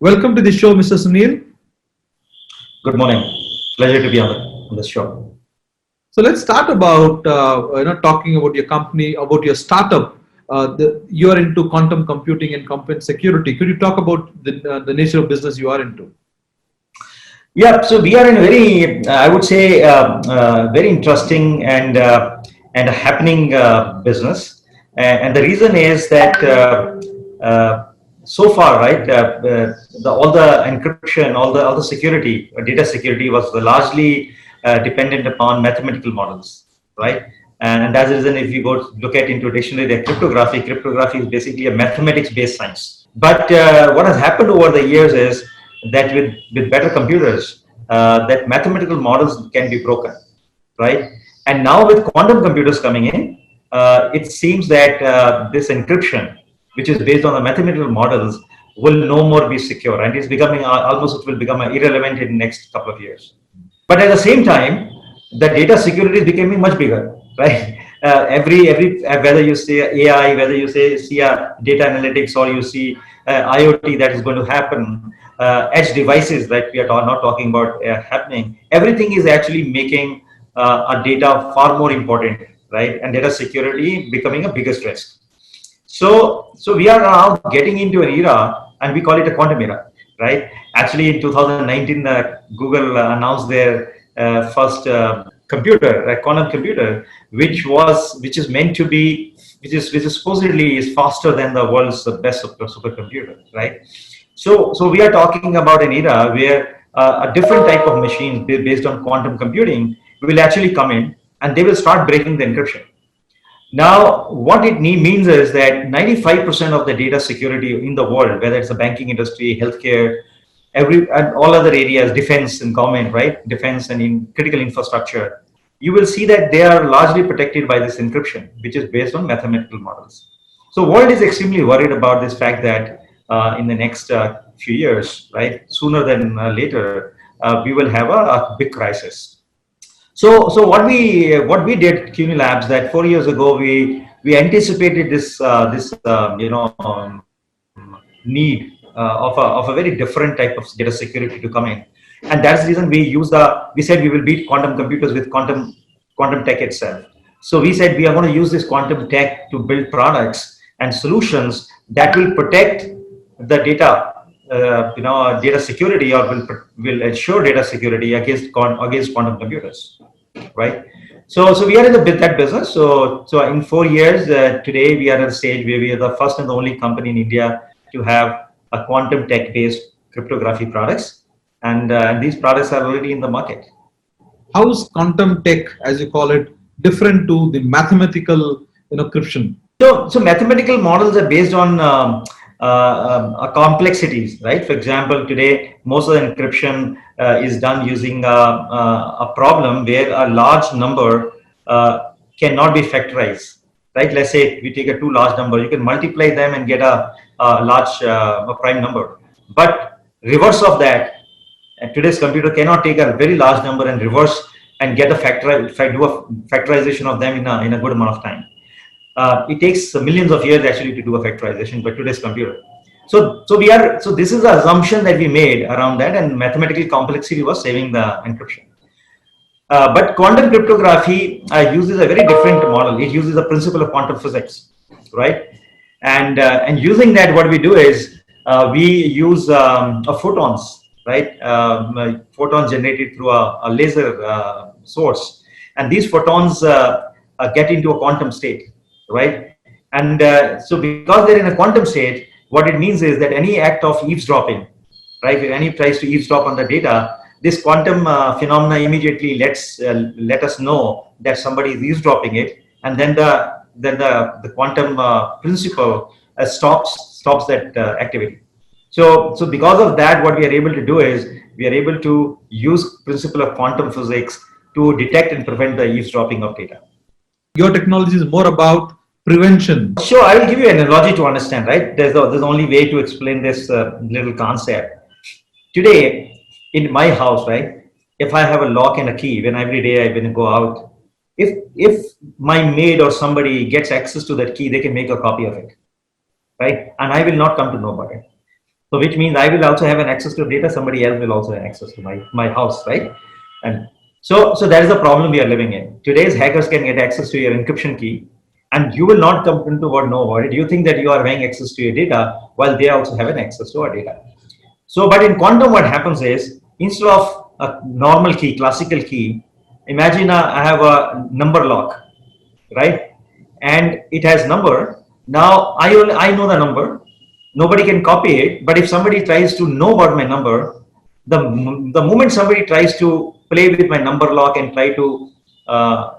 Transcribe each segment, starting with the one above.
Welcome to the show, Mr. Sunil. Good morning. Pleasure to be on this show. So let's start about talking about your company, about your startup. You are into quantum computing and quantum security. Could you talk about the nature of business you are into? Yeah, so we are in a very, I would say, very interesting and a happening business. And the reason is that so far, right, all the encryption, all the security, data security was largely dependent upon mathematical models, right? And that's the reason if you go look at into dictionary, the cryptography is basically a mathematics-based science. But what has happened over the years is that with better computers, that mathematical models can be broken, right? And now with quantum computers coming in, it seems that this encryption, which is based on the mathematical models, will no more be secure, and it's becoming almost it will become irrelevant in the next couple of years. But at the same time, the data security is becoming much bigger, right? Every whether you say AI, whether you see data analytics, or you see IoT that is going to happen, edge devices that we are not talking about happening. Everything is actually making our data far more important, right? And data security becoming a biggest risk. So we are now getting into an era, and we call it a quantum era, right? Actually, in 2019, Google announced their first computer, a quantum computer, which is meant to be, which is supposedly is faster than the world's best supercomputer, right? So we are talking about an era where a different type of machines based on quantum computing will actually come in, and they will start breaking the encryption. Now, what it means is that 95% of the data security in the world, whether it's the banking industry, healthcare, and all other areas, defense and government, right? Defense and in critical infrastructure, you will see that they are largely protected by this encryption, which is based on mathematical models. So, world is extremely worried about this fact that in the next few years, right, sooner than later, we will have a big crisis. So what we did Qnu Labs, that 4 years ago we anticipated this need of a very different type of data security to come in, and that's the reason we said we will beat quantum computers with quantum tech itself. So we said we are going to use this quantum tech to build products and solutions that will protect the data security, or will ensure data security against quantum computers, right? So we are in that business. So in 4 years, today we are at a stage where we are the first and the only company in India to have a quantum tech based cryptography products, and these products are already in the market. How is quantum tech, as you call it, different to the mathematical encryption? So mathematical models are based on complexities, right? For example, today most of the encryption is done using a problem where a large number cannot be factorized, right? Let's say we take a two large number, you can multiply them and get a large prime number. But reverse of that, today's computer cannot take a very large number and reverse and get do a factorization of them in a good amount of time. It takes millions of years actually to do a factorization by today's computer. So this is the assumption that we made around that, and mathematical complexity was saving the encryption. But quantum cryptography uses a very different model. It uses the principle of quantum physics, right? And using that, what we do is we use photons, right? Photons generated through a laser source, and these photons get into a quantum state, right? And so because they're in a quantum state, what it means is that any act of eavesdropping, right? If any tries to eavesdrop on the data, this quantum phenomena immediately let us know that somebody is eavesdropping it, and then the quantum principle stops that activity. So because of that, what we are able to do is we are able to use principle of quantum physics to detect and prevent the eavesdropping of data. Your technology is more about prevention. Sure, I will give you an analogy to understand, right? There's the only way to explain this little concept. Today, in my house, right, if I have a lock and a key, when every day I go out, if my maid or somebody gets access to that key, they can make a copy of it, right? And I will not come to know about it. So which means I will also have an access to data, somebody else will also have access to my house, right? And so that is the problem we are living in. Today's hackers can get access to your encryption key, and you will not come into what know about it. You think that you are having access to your data while they also have an access to our data. So, but in quantum, what happens is instead of a normal key, classical key, imagine I have a number lock, right? And it has number. Now I know the number. Nobody can copy it. But if somebody tries to know about my number, the moment somebody tries to play with my number lock and uh,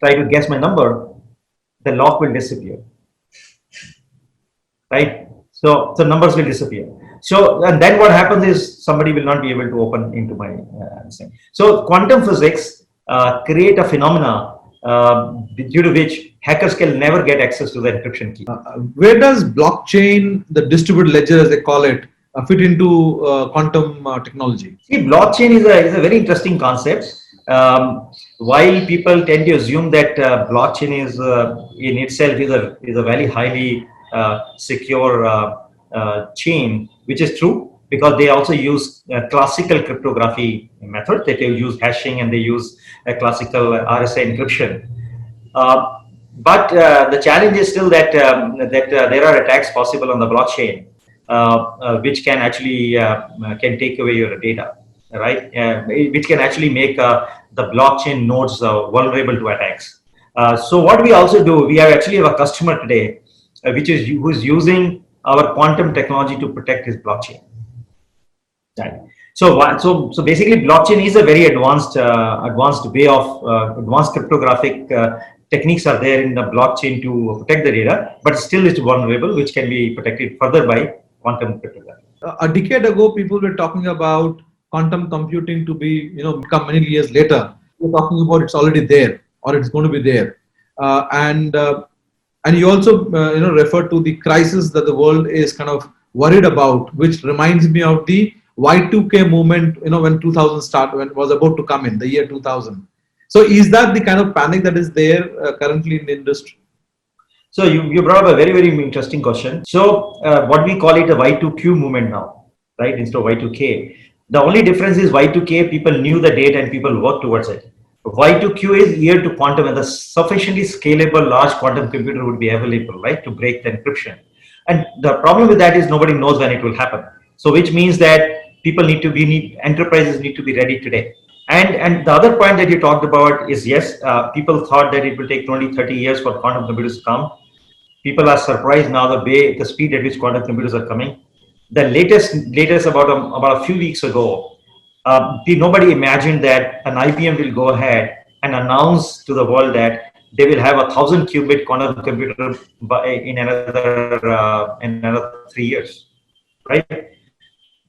try to guess my number, the lock will disappear, right? So numbers will disappear. So and then what happens is somebody will not be able to open into my thing. So quantum physics create a phenomena due to which hackers can never get access to the encryption key. Where does blockchain, the distributed ledger as they call it, fit into quantum technology? See, blockchain is a very interesting concept. While people tend to assume that blockchain is in itself is a very highly secure chain, which is true because they also use classical cryptography method. That they use hashing and they use a classical RSA encryption. But the challenge is still that there are attacks possible on the blockchain, which can actually can take away your data, right? Which can actually make the blockchain nodes vulnerable to attacks. So what we also do, we actually have a customer today, who is using our quantum technology to protect his blockchain. Right. So basically, blockchain is a very advanced way of advanced cryptographic techniques are there in the blockchain to protect the data, but still it's vulnerable, which can be protected further by quantum cryptography. A decade ago, people were talking about quantum computing to be, become many years later. We're talking about it's already there or it's going to be there, and you also, refer to the crisis that the world is kind of worried about, which reminds me of the Y2K movement. When 2000 started, when it was about to come in the year 2000. So, is that the kind of panic that is there currently in the industry? So you brought up a very, very interesting question. So what we call it a Y2Q movement now, right? Instead of Y2K. The only difference is Y2K, people knew the date and people worked towards it. Y2Q is year to quantum, and the sufficiently scalable large quantum computer would be available, right, to break the encryption. And the problem with that is nobody knows when it will happen. So which means that enterprises need to be ready today. And the other point that you talked about is, yes, people thought that it will take 20-30 years for quantum computers to come. People are surprised now the speed at which quantum computers are coming. The latest about a few weeks ago, nobody imagined that an IBM will go ahead and announce to the world that they will have 1,000 qubit quantum computer in another 3 years, right?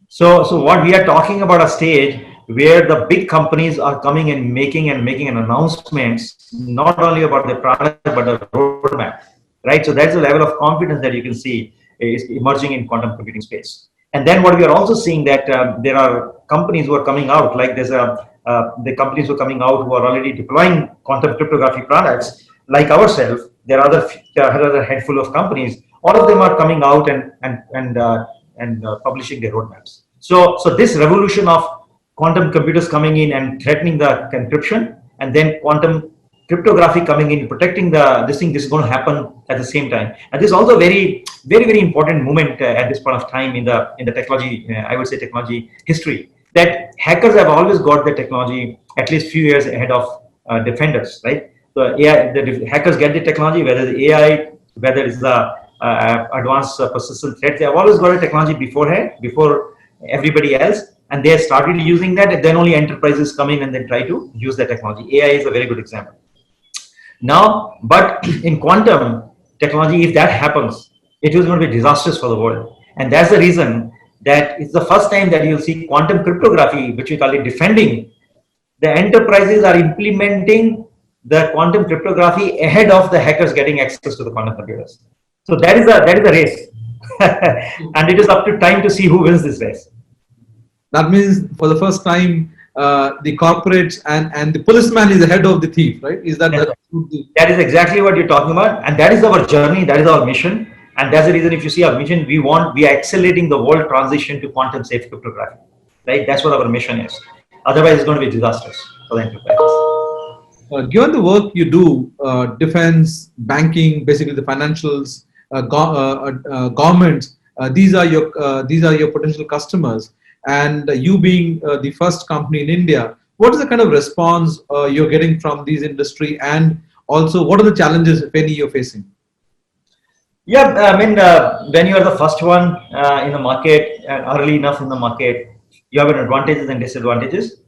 So what we are talking about a stage where the big companies are coming and making an announcements, not only about the product but the roadmap, right? So that's the level of confidence that you can see is emerging in quantum computing space. And then what we are also seeing that there are companies who are coming out, like the companies who are coming out who are already deploying quantum cryptography products, like ourselves. There are other handful of companies. All of them are coming out and publishing their roadmaps. So this revolution of quantum computers coming in and threatening the encryption, and then quantum cryptography coming in protecting this is going to happen at the same time. And this is also very, very, very important moment at this point of time in the technology, I would say technology history, that hackers have always got the technology at least few years ahead of defenders, right? So the hackers get the technology, whether the AI, whether it's the advanced persistent threat, they have always got a technology beforehand, before everybody else, and they started using that, and then only enterprises come in and then try to use the technology. AI is a very good example. Now, but in quantum technology, if that happens, it is going to be disastrous for the world. And that's the reason that it's the first time that you'll see quantum cryptography, which we call it defending. The enterprises are implementing the quantum cryptography ahead of the hackers getting access to the quantum computers. So that is the race. And it is up to time to see who wins this race. That means for the first time, the corporates and the policeman is ahead of the thief, right? Is that that is exactly what you're talking about, and that is our journey, that is our mission. And that's the reason, if you see our mission, we are accelerating the world transition to quantum safe cryptography, right? That's what our mission is. Otherwise, it's going to be disastrous for the enterprises. Given the work you do, defense, banking, basically the financials, governments, these are your potential customers, and you being the first company in India, what is the kind of response you're getting from these industry, and also what are the challenges, if any, you're facing? Yeah, I mean, when you are the first one in the market and early enough in the market, you have an advantages and disadvantages.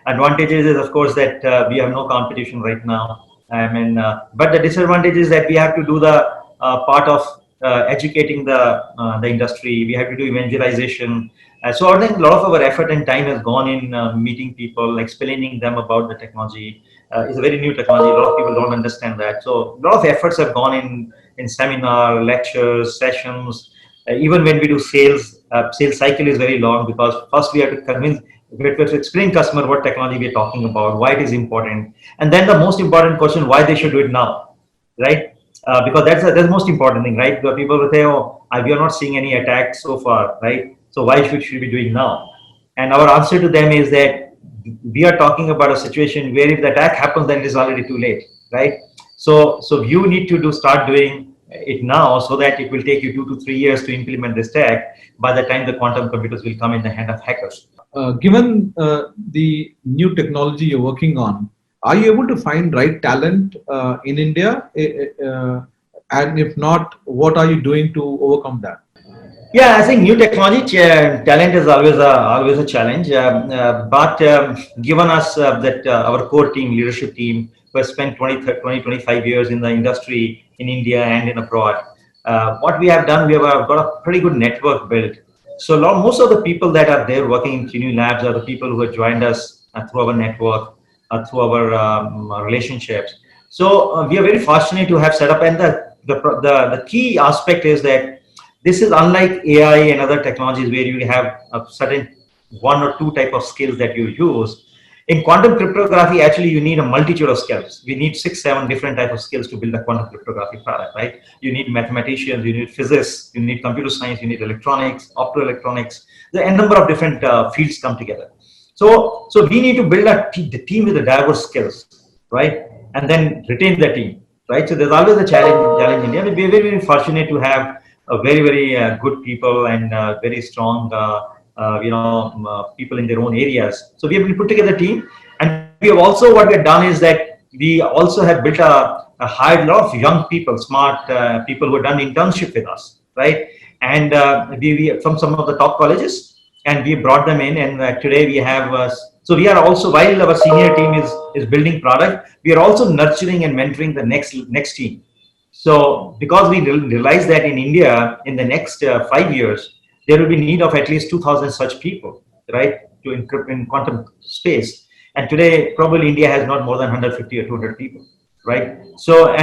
Advantages is, of course, that we have no competition right now. I mean, but the disadvantage is that we have to do the part of educating the industry. We have to do evangelization. So I think a lot of our effort and time has gone in meeting people, explaining them about the technology. It's a very new technology. A lot of people don't understand that. So a lot of efforts have gone in seminar, lectures, sessions. Even when we do sales, sales cycle is very long, because first we have to convince, we have to explain customer what technology we are talking about, why it is important, and then the most important question, why they should do it now, right? Because that's the most important thing, right? Where people will say, oh, we are not seeing any attacks so far, right? So why should we be doing now? And our answer to them is that we are talking about a situation where if the attack happens, then it is already too late, right? So you need to start doing it now, so that it will take you 2 to 3 years to implement this tech by the time the quantum computers will come in the hand of hackers. Given the new technology you're working on, are you able to find right talent in India? And if not, what are you doing to overcome that? Yeah, I think new technology talent is always a challenge. But given us that our core team, leadership team, who has spent 25 years in the industry in India and in abroad, what we have done, we have got a pretty good network built. So most of the people that are there working in Qnu Labs are the people who have joined us through our network, through our relationships. So we are very fortunate to have set up, and the key aspect is that this is unlike AI and other technologies where you have a certain one or two type of skills that you use. In quantum cryptography, actually, you need a multitude of skills. We need 6, 7 different type of skills to build a quantum cryptography product, right? You need mathematicians, you need physicists, you need computer science, you need electronics, optoelectronics. The n number of different fields come together. So we need to build the team with the diverse skills, right? And then retain the team, right? So there's always a challenge in India. We're very, very fortunate to have very good people and very strong people in their own areas. So we have put together a team, and we have also, what we have done is that we also have built a hired lot of young people, smart people who have done internship with us, right? And we from some of the top colleges, and we brought them in, and today we have so we are also, while our senior team is building product, we are also nurturing and mentoring the next team. So because we realize that in India, in the next 5 years, there will be need of at least 2,000 such people, right, to encrypt in quantum space. And today, probably India has not more than 150 or 200 people, right? So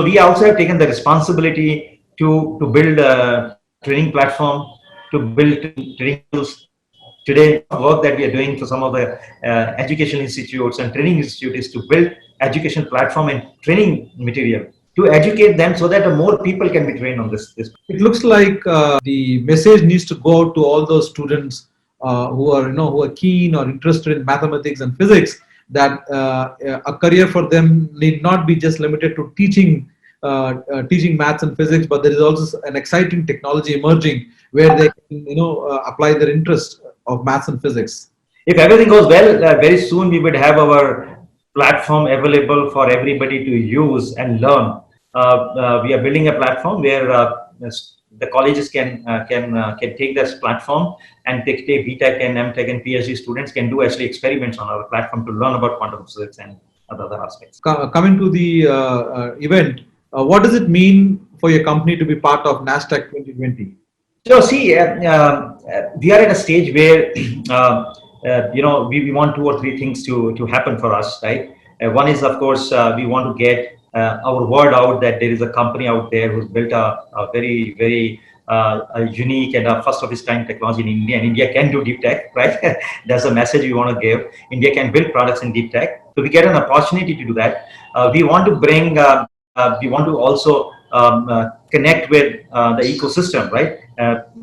we also have taken the responsibility to build a training platform, to build training tools. Today, work that we are doing for some of the education institutes and training institutes is to build education platform and training material to educate them, so that more people can be trained on this. It looks like the message needs to go out to all those students who are keen or interested in mathematics and physics, that a career for them need not be just limited to teaching maths and physics, but there is also an exciting technology emerging where they can apply their interest of maths and physics. If everything goes well, very soon we would have our platform available for everybody to use and learn. We are building a platform where the colleges can take this platform, and take BTech and MTech and PhD students can do actually experiments on our platform to learn about quantum physics and other aspects. Coming to the event, what does it mean for your company to be part of NASDAQ 2020? So see, we are at a stage where we want 2 or 3 things to happen for us, right? One is, of course, we want to get our word out that there is a company out there who's built a very a unique and a first of its kind technology in India, and India can do deep tech, right? That's a message we want to give. India can build products in deep tech, so we get an opportunity to do that. We want to bring. We want to also connect with the ecosystem, right?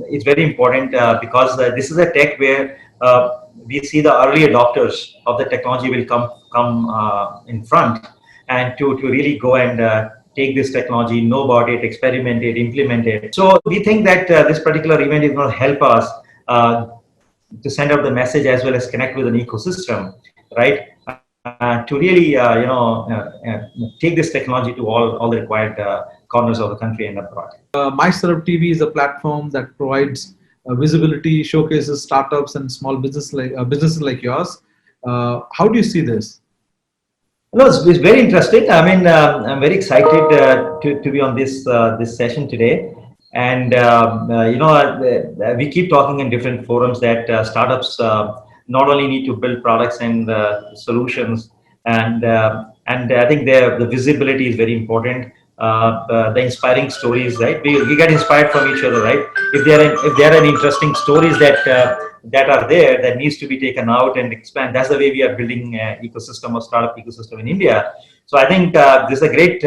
It's very important because this is a tech where we see the early adopters of the technology will come in front, and to really go and take this technology, know about it, experiment it, implement it. So we think that this particular event is going to help us to send out the message as well as connect with an ecosystem, right? To really, take this technology to all the required corners of the country and abroad. My Startup TV is a platform that provides visibility, showcases startups and small businesses like yours. How do you see this? No, it's very interesting. I mean, I'm very excited to be on this session today. And we keep talking in different forums that startups not only need to build products and solutions, and I think the visibility is very important. The inspiring stories, right? We get inspired from each other, right? If there are any interesting stories that are there that needs to be taken out and expand, that's the way we are building an ecosystem or startup ecosystem in India. So I think this is a great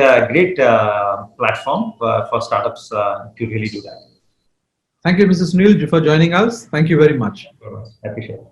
platform for startups to really do that. Thank you, Mr. Sunil, for joining us. Thank you very much. I appreciate it.